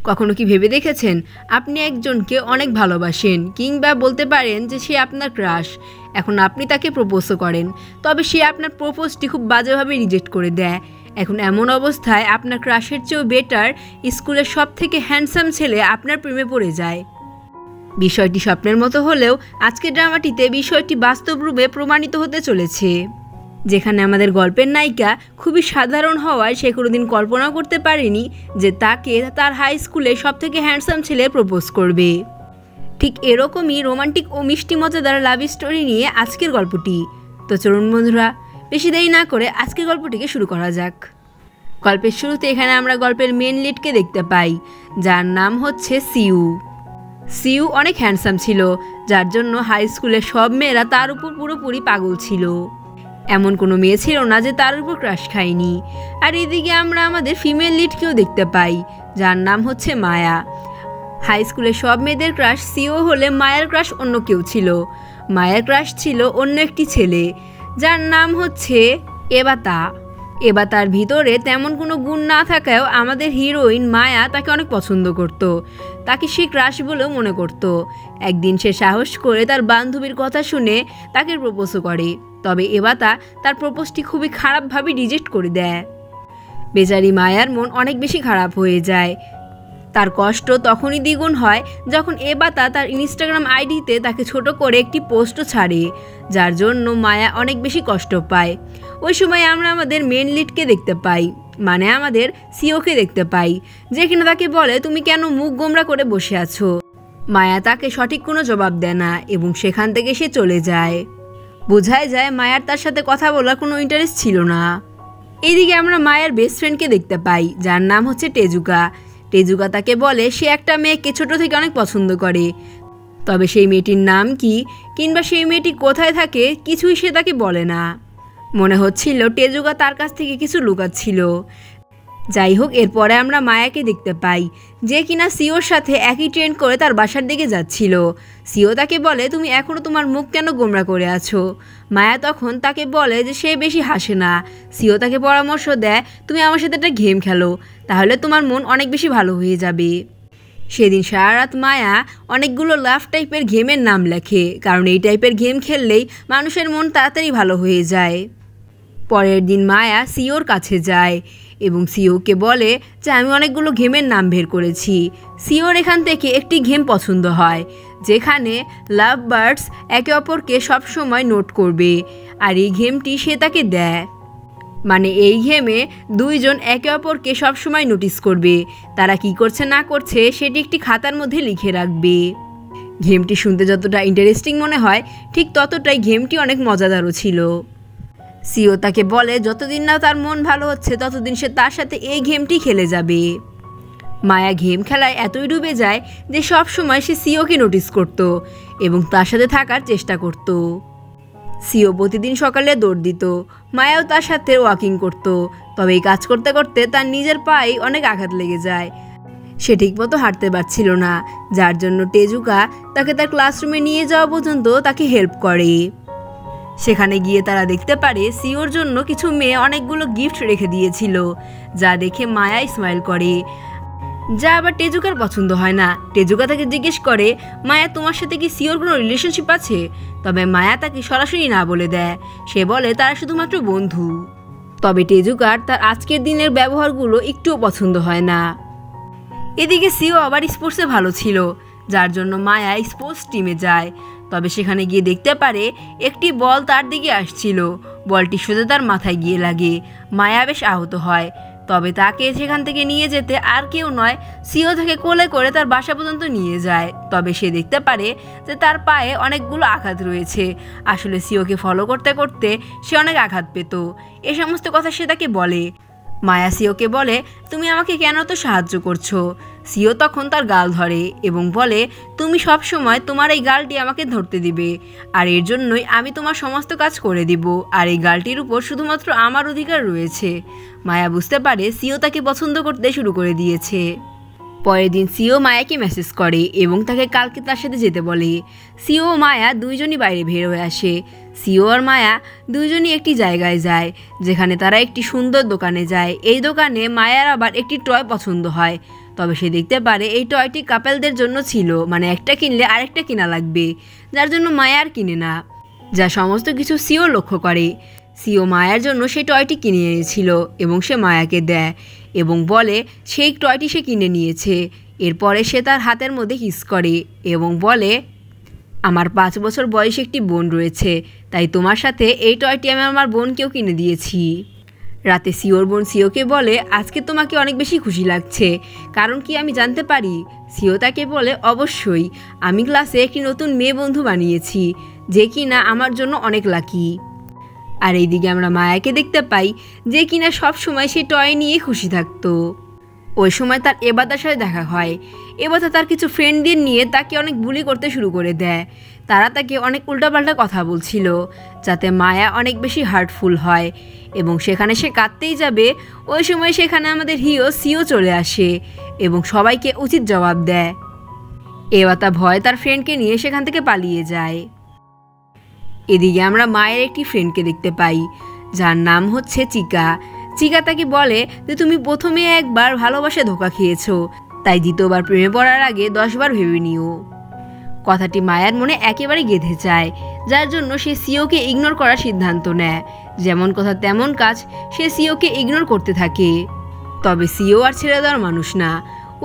কখনো কি ভেবে দেখেছেন আপনি একজনকে অনেক ভালোবাসেন কিংবা বলতে পারেন যে সে আপনার ক্রাশ, এখন আপনি তাকে প্রপোজও করেন, তবে সে আপনার প্রপোজটি খুব বাজেভাবে রিজেক্ট করে দেয়। এখন এমন অবস্থায় আপনার ক্রাশের চেয়েও বেটার স্কুলের সব থেকে হ্যান্ডসাম ছেলে আপনার প্রেমে পড়ে যায়। বিষয়টি স্বপ্নের মতো হলেও আজকের ড্রামাটিতে বিষয়টি বাস্তব রূপে প্রমাণিত হতে চলেছে, যেখানে আমাদের গল্পের নায়িকা খুবই সাধারণ হওয়ায় সে কোনোদিন কল্পনা করতে পারেনি যে তাকে তার হাই স্কুলে সবথেকে হ্যান্ডসাম ছেলে প্রপোজ করবে। ঠিক এরকমই রোমান্টিক ও মিষ্টি মজাদার লাভ স্টোরি নিয়ে আজকের গল্পটি। তো চলুন বন্ধুরা, বেশি দেরি না করে আজকের গল্পটিকে শুরু করা যাক। গল্পের শুরুতে এখানে আমরা গল্পের মেন লিডকে দেখতে পাই, যার নাম হচ্ছে সিউ। সিউ অনেক হ্যান্ডসাম ছিল, যার জন্য হাই স্কুলের সব মেয়েরা তার উপর পুরোপুরি পাগল ছিল। এমন কোনো মেয়ে ছিল না যে তার উপর ক্রাশ খায়নি। আর এদিকে আমরা আমাদের ফিমেল লিডকেও দেখতে পাই, যার নাম হচ্ছে মায়া। হাই স্কুলের সব মেয়েদের ক্রাশ সিও হলে মায়ার ক্রাশ অন্য কেউ ছিল। মায়ার ক্রাশ ছিল অন্য একটি ছেলে, যার নাম হচ্ছে এবাতা। এবাতার ভিতরে তেমন কোনো গুণ না থাকায়ও আমাদের হিরোইন মায়া তাকে অনেক পছন্দ করত, তাকে সে ক্রাশ বলেও মনে করত। একদিন সে সাহস করে তার বান্ধবীর কথা শুনে তাকে প্রপোজও করে, তবে এবাতা তার প্রপোজটি খুবই খারাপভাবে রিজেক্ট করে দেয়। বেচারি মায়ার মন অনেক বেশি খারাপ হয়ে যায়। তার কষ্ট তখনই দ্বিগুণ হয় যখন এবাতা তার ইনস্টাগ্রাম আইডিতে তাকে ছোট করে একটি পোস্টও ছাড়ে, যার জন্য মায়া অনেক বেশি কষ্ট পায়। ওই সময় আমরা আমাদের মেন লিডকে দেখতে পাই, মানে আমাদের সিওকে দেখতে পাই, যে কিনা তাকে বলে তুমি কেন মুখ গোমরা করে বসে আছো। মায়া তাকে সঠিক কোনো জবাব দেয় না এবং সেখান থেকে সে চলে যায়। বোঝাই যায় মায়ার তার সাথে কথা বলার কোনো ইন্টারেস্ট ছিল না। এইদিকে আমরা মায়ার বেস্ট ফ্রেন্ডকে দেখতে পাই, যার নাম হচ্ছে টেজুকা। টেজুকা তাকে বলে সে একটা মেয়েকে ছোট থেকে অনেক পছন্দ করে, তবে সেই মেয়েটির নাম কি কিংবা সেই মেয়েটি কোথায় থাকে কিছুই সে তাকে বলে না। মনে হচ্ছিল টেজুকা তার কাছ থেকে কিছু লুকাচ্ছিল। যাই হোক, এরপরে আমরা মায়াকে দেখতে পাই, যে কিনা সিওর সাথে একই ট্রেন করে তার বাসার দিকে যাচ্ছিল। সিও তাকে বলে তুমি এখনও তোমার মুখ কেন গোমরা করে আছো। মায়া তখন তাকে বলে যে সে বেশি হাসে না। সিও তাকে পরামর্শ দেয় তুমি আমার সাথে একটা গেম খেলো, তাহলে তোমার মন অনেক বেশি ভালো হয়ে যাবে। সেদিন সারা রাত মায়া অনেকগুলো লাভ টাইপের গেমের নাম লেখে, কারণ এই টাইপের গেম খেললেই মানুষের মন তাড়াতাড়ি ভালো হয়ে যায়। পরের দিন মায়া সিওর কাছে যায় এবং সিওকে বলে যে আমি অনেকগুলো গেমের নাম বের করেছি। সিওর এখান থেকে একটি গেম পছন্দ হয়, যেখানে লাভ বার্ডস একে অপরকে সবসময় নোট করবে, আর এই গেমটি সে তাকে দেয়। মানে এই গেমে দুইজন একে অপরকে সবসময় নোটিস করবে, তারা কি করছে না করছে সেটি একটি খাতার মধ্যে লিখে রাখবে। গেমটি শুনতে যতটা ইন্টারেস্টিং মনে হয় ঠিক ততটাই গেমটি অনেক মজাদারও ছিল। সিও তাকে বলে যতদিন না তার মন ভালো হচ্ছে ততদিন সে তার সাথে এই গেমটি খেলে যাবে। মায়া গেম খেলায় এতই ডুবে যায় যে সব সময় সে সিওকে নোটিস করত এবং তার সাথে থাকার চেষ্টা করত। সিও প্রতিদিন সকালে দৌড় দিত, মায়াও তার সাথে ওয়াকিং করত, তবে এই কাজ করতে করতে তার নিজের পায়ে অনেক আঘাত লেগে যায়। সে ঠিকমতো হাঁটতে পারছিল না, যার জন্য টেজুকা তাকে তার ক্লাসরুমে নিয়ে যাওয়া পর্যন্ত তাকে হেল্প করে। সেখানে গিয়ে তারা দেখতে পারে সিওর জন্য কিছু মেয়ে অনেকগুলো গিফট রেখে দিয়েছিল, যা দেখে মায়া স্মাইল করে, যা আবার টেজুকার পছন্দ হয় না। টেজুকা তাকে জিজ্ঞেস করে মায়া তোমার সাথে কি সিওর কোনো রিলেশনশিপ আছে, তবে মায়া তাকে সরাসরি না বলে দেয়। সে বলে তারা শুধুমাত্র বন্ধু। তবে টেজুকার তার আজকের দিনের ব্যবহারগুলো একটুও পছন্দ হয় না। এদিকে সিও আবার স্পোর্টসে ভালো ছিল, যার জন্য মায়া স্পোর্টস টিমে যায়। তবে সেখানে গিয়ে দেখতে পারে একটি বল তার দিকে আসছিল, বলটি সোজা তার মাথায় গিয়ে লাগে। মায়া বেশ আহত হয়, তবে তাকে সেখান থেকে নিয়ে যেতে আর কেউ নয়, সিও তাকে কোলে করে তার বাসা পর্যন্ত নিয়ে যায়। তবে সে দেখতে পারে যে তার পায়ে অনেকগুলো আঘাত রয়েছে। আসলে সিওকে ফলো করতে করতে সে অনেক আঘাত পেত। এ সমস্ত কথা সে তাকে বলে। মায়া সিওকে বলে তুমি আমাকে কেন তো সাহায্য করছো। সিও তখন তার গাল ধরে এবং বলে তুমি সব সময় তোমার এই গালটি আমাকে ধরতে দিবে, আর এর জন্যই আমি তোমার সমস্ত কাজ করে দিব, আর এই গালটির উপর শুধুমাত্র আমার অধিকার রয়েছে। মায়া বুঝতে পারে সিও তাকে পছন্দ করতে শুরু করে দিয়েছে। পরের দিন সিও মায়াকে মেসেজ করে এবং তাকে কালকে তার সাথে যেতে বলে। সিও ও মায়া দুইজনই বাইরে বের হয়ে আসে। সিও আর মায়া দুইজনই একটি জায়গায় যায়, যেখানে তারা একটি সুন্দর দোকানে যায়। এই দোকানে মায়ার আবার একটি টয় পছন্দ হয়। তবে সে দেখতে পারে এই টয়টি কাপেলদের জন্য ছিল, মানে একটা কিনলে আরেকটা কেনা লাগবে, যার জন্য মায়া আর কিনে না। যা সমস্ত কিছু সিও লক্ষ্য করে। সিও মায়ার জন্য সেই টয়টি কিনে এনেছিল এবং সে মায়াকে দেয় এবং বলে সেই টয়টি সে কিনে নিয়েছে। এরপরে সে তার হাতের মধ্যে কিস করে এবং বলে, আমার 5 বছর বয়সী একটি বোন রয়েছে, তাই তোমার সাথে এই টয়টি আমি আমার বোনকেও কিনে দিয়েছি। রাতে সিওর বোন সিওকে বলে, আজকে তোমাকে অনেক বেশি খুশি লাগছে, কারণ কি আমি জানতে পারি? সিও তাকে বলে, অবশ্যই, আমি ক্লাসে একটি নতুন মেয়ে বন্ধু বানিয়েছি, যে কিনা আমার জন্য অনেক লাকি। আর এইদিকে আমরা মায়াকে দেখতে পাই, যে কিনা সব সময় সে টয় নিয়ে খুশি থাকতো। ওই সময় তার এবাতার সাথে দেখা হয়। এবাতা তার কিছু ফ্রেন্ডদের নিয়ে তাকে অনেক বুলি করতে শুরু করে দেয়। তারা তাকে অনেক উল্টাপাল্টা কথা বলছিল, যাতে মায়া অনেক বেশি হার্টফুল হয় এবং সেখানে সে কাঁদতেই যাবে। ওই সময় সেখানে আমাদের হিরো সিও চলে আসে এবং সবাইকে উচিত জবাব দেয়। এবাতা ভয় তার ফ্রেন্ডকে নিয়ে সেখান থেকে পালিয়ে যায়। এদিকে আমরা মায়ের একটি ফ্রেন্ডকে দেখতে পাই, যার নাম হচ্ছে চিকা। চিকা তাকে বলে যে তুমি প্রথমে একবার ভালোবাসায় ধোঁকা খেয়েছো, তাই দ্বিতীয়বার প্রেমে পড়ার আগে 10 বার ভেবে নিও। কথাটি মায়ার মনে একেবারে গেঁথে যায়, যার জন্য সে সিওকে ইগনোর করার সিদ্ধান্ত নেয়। যেমন কথা তেমন কাজ, সে সিওকে ইগনোর করতে থাকে। তবে সিও আর ছেড়ে দেওয়ার মানুষ না।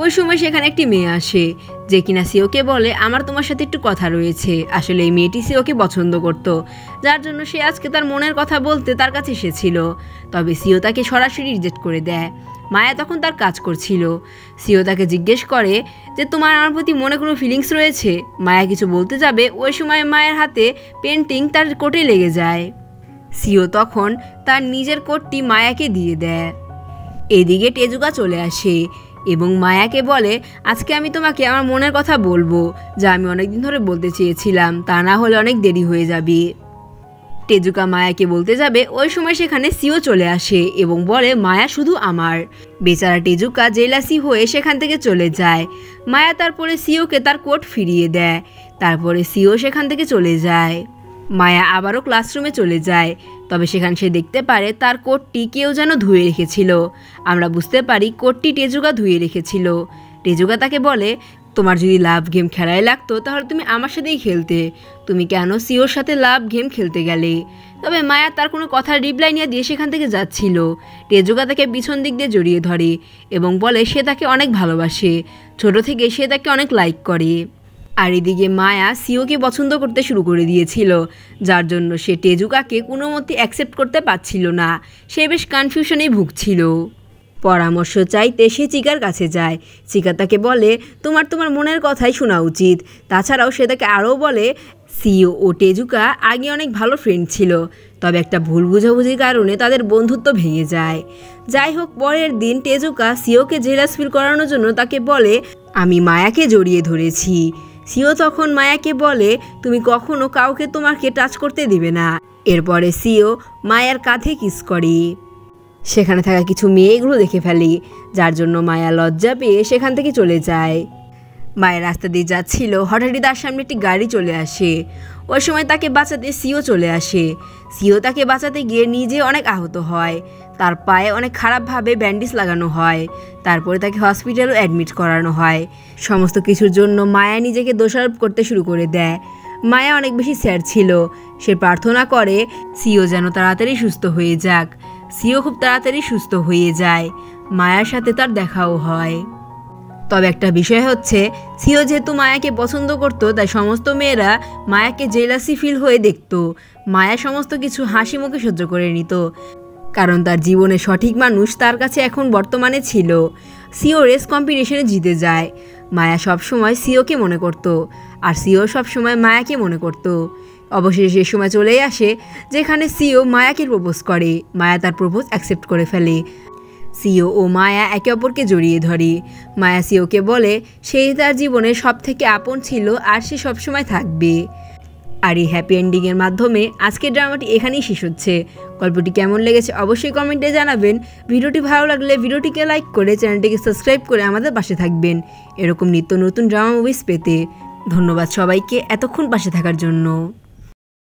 ওই সময় সেখানে একটি মেয়ে আসে, যে কিনা সিওকে বলে, আমার তোমার সাথে একটু কথা রয়েছে। আসলে এই মেয়েটি সিওকে পছন্দ করত, যার জন্য সে আজকে তার মনের কথা বলতে তার কাছে এসেছিল। তবে সিও তাকে সরাসরি রিজেক্ট করে দেয়। মায়া তখন তার কাজ করছিল। সিও তাকে জিজ্ঞেস করে যে তোমার আমার প্রতি মনে কোনো ফিলিংস রয়েছে? মায়া কিছু বলতে যাবে, ওই সময় মায়ের হাতে পেন্টিং তার কোটে লেগে যায়। সিও তখন তার নিজের কোটটি মায়াকে দিয়ে দেয়। এদিকে টেজুকা চলে আসে এবং মায়াকে বলে, আজকে আমি তোমাকে আমার মনের কথা বলবো, যা আমি অনেকদিন ধরে বলতে চেয়েছিলাম, তা না হলে অনেক দেরি হয়ে যাবে। টেজুকা মায়াকে বলতে যাবে, ওই সময় সেখানে সিও চলে আসে এবং বলে, মায়া শুধু আমার। বেচারা টেজুকা জেলাসি হয়ে সেখান থেকে চলে যায়। মায়া তারপরে সিওকে তার কোট ফিরিয়ে দেয়। তারপরে সিও সেখান থেকে চলে যায়। মায়া আবারও ক্লাসরুমে চলে যায়। তবে সেখানে সে দেখতে পারে তার কোটটি কেউ যেন ধুয়ে রেখেছিল। আমরা বুঝতে পারি কোটটি টেজুকা ধুয়ে রেখেছিল। টেজুকা তাকে বলে, তোমার যদি লাভ গেম খেলায় লাগতো তাহলে তুমি আমার সাথেই খেলতে, তুমি কেন সিওর সাথে লাভ গেম খেলতে গেলে? তবে মায়া তার কোনো কথার রিপ্লাই নিয়ে দিয়ে সেখান থেকে যাচ্ছিল। টেজুকা তাকে পিছন দিক দিয়ে জড়িয়ে ধরে এবং বলে সে তাকে অনেক ভালোবাসে, ছোট থেকে সে তাকে অনেক লাইক করে। আর এদিকে মায়া সিওকে পছন্দ করতে শুরু করে দিয়েছিল, যার জন্য সে টেজুকাকে কোনো মতে অ্যাকসেপ্ট করতে পারছিল না। সে বেশ কনফিউশনেই ভুগছিল। পরামর্শ চাইতে সে চিকার কাছে যায়। চিকা তাকে বলে, তোমার মনের কথাই শোনা উচিত। তাছাড়াও সে তাকে আরও বলে, সিও ও টেজুকা আগে অনেক ভালো ফ্রেন্ড ছিল, তবে একটা ভুল বুঝাবুঝির কারণে তাদের বন্ধুত্ব ভেঙে যায়। যাই হোক, পরের দিন টেজুকা সিওকে জেলাস ফিল করানোর জন্য তাকে বলে, আমি মায়াকে জড়িয়ে ধরেছি। সিও তখন মায়াকে বলে, তুমি কখনো কাউকে তোমাকে টাচ করতে দিবে না। এরপরে সিও মায়ার কাঁধে কিস করে। সেখানে থাকা কিছু মেয়েগুলো দেখে ফেলে, যার জন্য মায়া লজ্জা পেয়ে সেখান থেকে চলে যায়। মায়ের রাস্তা দিয়ে যাচ্ছিল, হঠাৎই তার সামনে একটি গাড়ি চলে আসে। ওই সময় তাকে বাঁচাতে সিও চলে আসে। সিও তাকে বাঁচাতে গিয়ে নিজে অনেক আহত হয়। তার পায়ে অনেক খারাপভাবে ব্যান্ডেজ লাগানো হয়। তারপরে তাকে হসপিটালও অ্যাডমিট করানো হয়। সমস্ত কিছুর জন্য মায়া নিজেকে দোষারোপ করতে শুরু করে দেয়। মায়া অনেক বেশি স্যাড ছিল। সে প্রার্থনা করে সিও যেন তাড়াতাড়ি সুস্থ হয়ে যাক। সিও খুব তাড়াতাড়ি সুস্থ হয়ে যায়। মায়ার সাথে তার দেখাও হয়। তবে একটা বিষয় হচ্ছে, সিও যেহেতু মায়াকে পছন্দ করতো, তাই সমস্ত মেয়েরা মায়াকে জেলাসি ফিল হয়ে দেখত। মায়া সমস্ত কিছু হাসি মুখে সহ্য করে নিত, কারণ তার জীবনে সঠিক মানুষ তার কাছে এখন বর্তমানে ছিল। সিও রেস কম্পিটিশনে জিতে যায়। মায়া সবসময় সিওকে মনে করত, আর সিও সবসময় মায়াকে মনে করত। অবশেষে সে সময় চলেই আসে যেখানে সিও মায়াকে প্রপোজ করে। মায়া তার প্রপোজ অ্যাকসেপ্ট করে ফেলে। সিও ও মায়া একে অপরকে জড়িয়ে ধরে। মায়া সিওকে বলে সেই তার জীবনে সব থেকে আপন ছিল আর সে সবসময় থাকবে। আর এই হ্যাপি এন্ডিংয়ের মাধ্যমে আজকের ড্রামাটি এখানেই শেষ হচ্ছে। গল্পটি কেমন লেগেছে অবশ্যই কমেন্টে জানাবেন। ভিডিওটি ভালো লাগলে ভিডিওটিকে লাইক করে চ্যানেলটিকে সাবস্ক্রাইব করে আমাদের পাশে থাকবেন এরকম নিত্য নতুন ড্রামা মুভিস পেতে। ধন্যবাদ সবাইকে এতক্ষণ পাশে থাকার জন্য।